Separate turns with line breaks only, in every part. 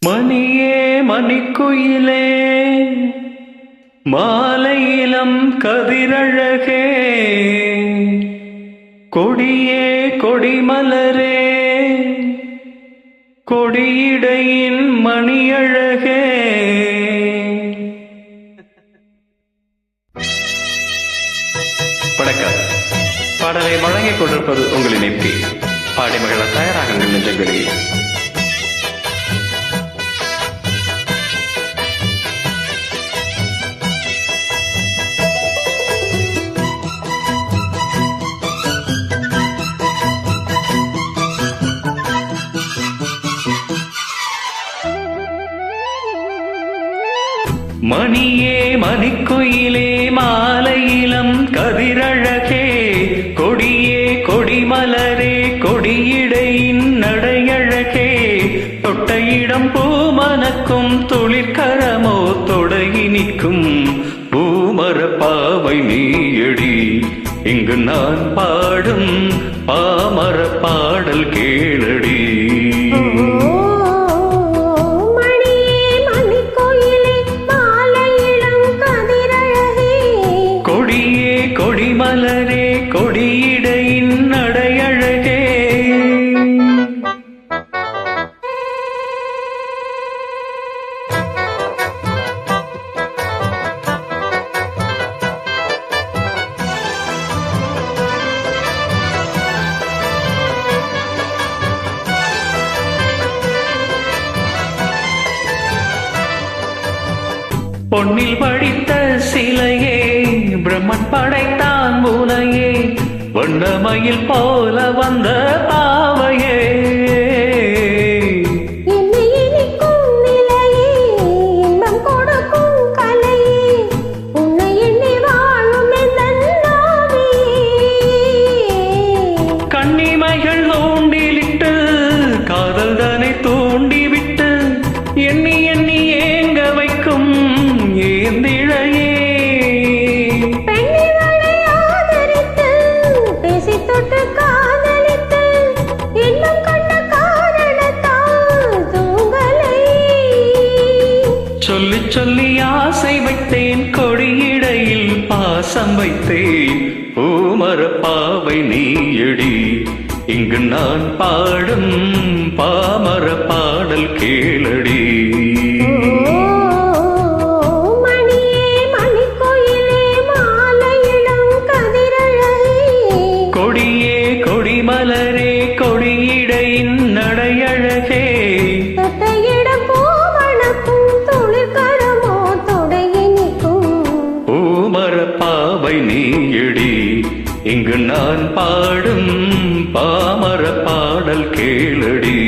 மணியே மணிக்குயிலே மாலையிலம் கதிரழகே கொடியே கொடிமலரே கொடியிடையின் மணியழகே. வணக்கம். பாடலை வழங்கிக் கொண்டிருப்பது உங்களின் எம்பி. பாடி மகள தயாராகுங்கள் நெஞ்சங்களே. மணியே மணிக்குயிலே மாலையிலம் கதிரழகே கொடியே கொடிமலரே கொடியிடையின் நடையழகே தொட்ட இடம் பூமனக்கும் துளிர்கரமோ தொடங்கி நிற்கும் பூமர பாவை நீயடி. இங்கு நான் பாடும் பாமர பாடல் கேளடி. கொடிமலரே கொடியிடையின் நடையழகே. பொன்னில் படித்த சிலையே பிரம்மன் படைத்தான் உனையே வண்ணமயில் போல வந்த பாவையே. கண்ணிமைகள் தூண்டிலிட்டு காதல் தானே தூண்டிவிட்டு எண்ணி எண்ணி ஏங்க வைக்கும் ஏந்திழையே. சொல்லி சொல்லி ஆசை வைத்தேன் கொடியிடையில் பாசம் வைத்தேன் பூமர பாவை நீயடி. இங்கு நான் பாடும் பாமர பாடல் கேளடி. கொடியே கொடிமலரே கொடியிடையின் நடையழகே. பாவை நீயடி. இங்கு நான் பாடும் பாமர பாடல் கேளடி.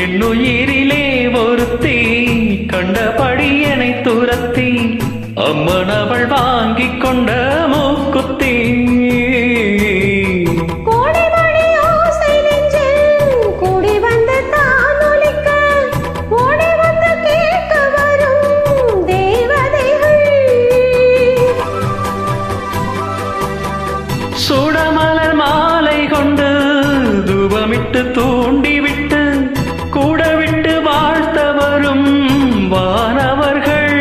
என்னுயிரிலே ஒருத்தி கண்டபடி என்னை துரத்தி அம்மன் அவள் வாங்கிக் கொண்ட மூக்குத்தி. சுடமலர் மாலை கொண்டு தூபமிட்டு தூண்டிவிட்டு கூட விட்டு வாழ்த்த வரும் வானவர்கள்.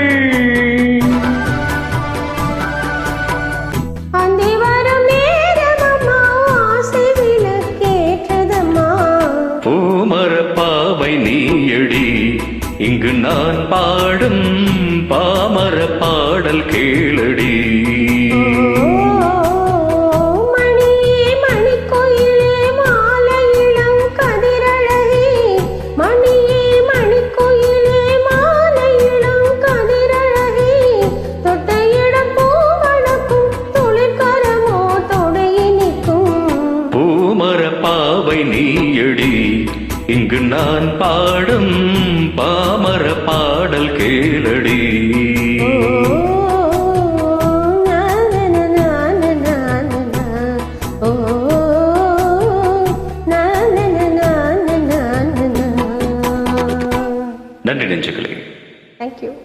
பூமர பாவை நீயடி. இங்கு நான் பாடும் பாமர பாடல் கேளடி.
மணியே
பாடும் பாமர பாடல் கேளடி. நன்றி நெஞ்சுகளே.
தேங்க்யூ.